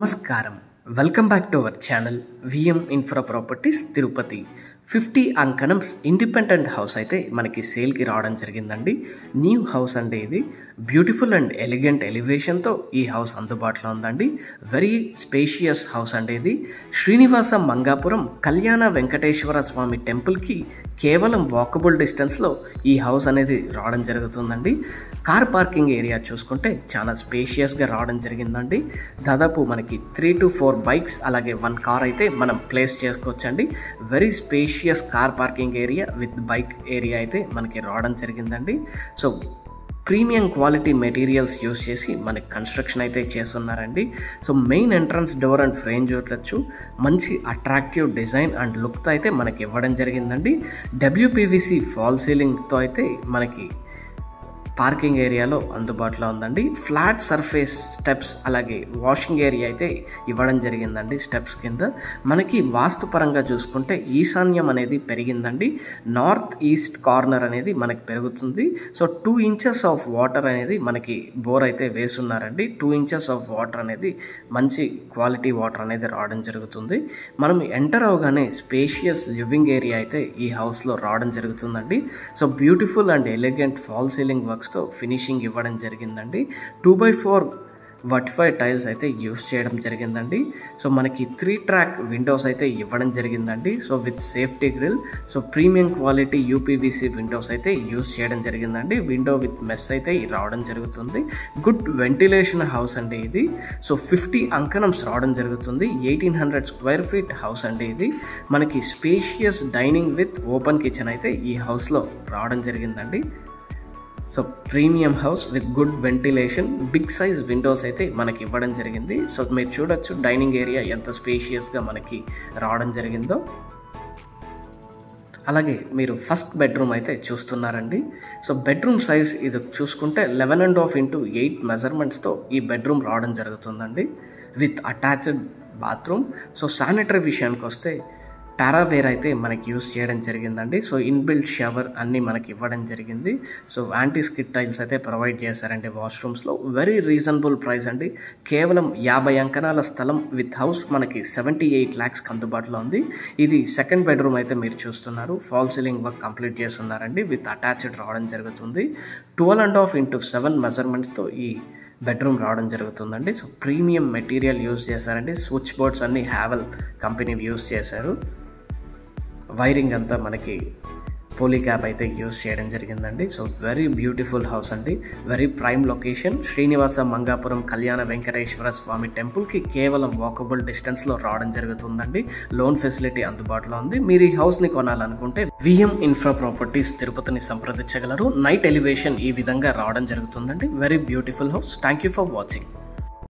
నమస్కారం. Welcome back to our channel VM infra properties Tirupati. 50 అంకణంస్ independent house అయితే మనకి సేల్కి రావడం జరిగిందండి. న్యూ హౌస్ అంటే ఇది బ్యూటిఫుల్ అండ్ ఎలిగెంట్ ఎలివేషన్తో ఈ హౌస్ అందుబాటులో ఉందండి. వెరీ స్పేషియస్ హౌస్ అంటే ఇది శ్రీనివాస మంగాపురం కళ్యాణ వెంకటేశ్వర స్వామి టెంపుల్కి కేవలం వాకబుల్ డిస్టెన్స్లో ఈ హౌస్ అనేది రావడం జరుగుతుందండి. కార్ పార్కింగ్ ఏరియా చూసుకుంటే చాలా స్పేషియస్గా రావడం జరిగిందండి. దాదాపు మనకి 3 to 4 బైక్స్ అలాగే 1 కార్ అయితే మనం ప్లేస్ చేసుకోవచ్చండి. Very spacious car parking area with bike area అయితే మనకి రావడం జరిగిందండి. So premium quality materials use చేసి మనకి కన్స్ట్రక్షన్ అయితే చేస్తున్నారండి. So main entrance door and frame చూడొచ్చు, మంచి అట్రాక్టివ్ డిజైన్ అండ్ లుక్తో అయితే మనకి ఇవ్వడం జరిగిందండి. WPVC ఫాల్ సీలింగ్తో అయితే మనకి పార్కింగ్ ఏరియాలో అందుబాటులో ఉందండి. ఫ్లాట్ సర్ఫేస్ స్టెప్స్ అలాగే వాషింగ్ ఏరియా అయితే ఇవ్వడం జరిగిందండి. స్టెప్స్ కింద మనకి వాస్తుపరంగా చూసుకుంటే ఈశాన్యం అనేది పెరిగిందండి. నార్త్ ఈస్ట్ కార్నర్ అనేది మనకి పెరుగుతుంది. సో 2 inches ఆఫ్ వాటర్ అనేది మనకి బోర్ అయితే వేసున్నారండి. 2 inches ఆఫ్ వాటర్ అనేది మంచి క్వాలిటీ వాటర్ అనేది రావడం జరుగుతుంది. మనం ఎంటర్ అవగానే స్పేషియస్ లివింగ్ ఏరియా అయితే ఈ హౌస్లో రావడం జరుగుతుందండి. So beautiful and elegant fall ceiling వర్క్స్తో ఫినిషింగ్ ఇవ్వడం జరిగిందండి. 2x4 వర్టిఫై టైల్స్ అయితే యూస్ చేయడం జరిగిందండి. సో మనకి 3 track విండోస్ అయితే ఇవ్వడం జరిగిందండి. So with safety grill. So premium quality UPVC windows అయితే యూస్ చేయడం జరిగిందండి. విండో విత్ మెస్ అయితే రావడం జరుగుతుంది. గుడ్ వెంటిలేషన్ హౌస్ అండి ఇది. సో 50 అంకణంస్ రావడం జరుగుతుంది. 1800 square feet హౌస్ అండి ఇది. మనకి spacious dining with open kitchen అయితే ఈ హౌస్లో రావడం జరిగిందండి. So premium house with good ventilation, big size windows అయితే మనకి ఇవ్వడం జరిగింది. సో మీరు చూడొచ్చు డైనింగ్ ఏరియా ఎంత స్పేషియస్గా మనకి రావడం జరిగిందో. అలాగే మీరు ఫస్ట్ బెడ్రూమ్ అయితే చూస్తున్నారండి. సో బెడ్రూమ్ సైజ్ ఇది చూసుకుంటే 11.5 into 8 మెజర్మెంట్స్తో ఈ బెడ్రూమ్ రావడం జరుగుతుందండి with attached bathroom. So sanitary విషయానికి వస్తే పారావేర్ అయితే మనకి యూస్ చేయడం జరిగిందండి. సో ఇన్బిల్ట్ షవర్ అన్నీ మనకి ఇవ్వడం జరిగింది. సో యాంటీ స్కిడ్ టైల్స్ అయితే ప్రొవైడ్ చేశారండి వాష్రూమ్స్లో. వెరీ రీజనబుల్ ప్రైస్ అండి. కేవలం 50 అంకణాల స్థలం విత్ హౌస్ మనకి 78 lakhs అందుబాటులో ఉంది. ఇది సెకండ్ బెడ్రూమ్ అయితే మీరు చూస్తున్నారు. ఫాల్ సీలింగ్ వర్క్ కంప్లీట్ చేస్తున్నారండి విత్ అటాచ్డ్ రావడం జరుగుతుంది. 12.5 into 7 మెజర్మెంట్స్తో ఈ బెడ్రూమ్ రావడం జరుగుతుందండి. సో ప్రీమియం మెటీరియల్ యూస్ చేశారండి. స్విచ్ బోర్డ్స్ అన్నీ హ్యావెల్ కంపెనీ యూస్ చేశారు. వైరింగ్ అంతా మనకి పోలీక్యాబ్ అయితే యూస్ చేయడం జరిగిందండి. సో వెరీ బ్యూటిఫుల్ హౌస్ అండి. Very prime location Srinivasa Mangapuram కళ్యాణ వెంకటేశ్వర స్వామి టెంపుల్కి కేవలం వాకబుల్ డిస్టెన్స్లో రావడం జరుగుతుందండి. లోన్ ఫెసిలిటీ అందుబాటులో ఉంది. మీరు ఈ హౌస్ని కొనాలనుకుంటే విఎం ఇన్ఫ్రా ప్రాపర్టీస్ తిరుపతిని సంప్రదించగలరు. నైట్ ఎలివేషన్ ఈ విధంగా రావడం జరుగుతుందండి. Very beautiful house. Thank you for watching.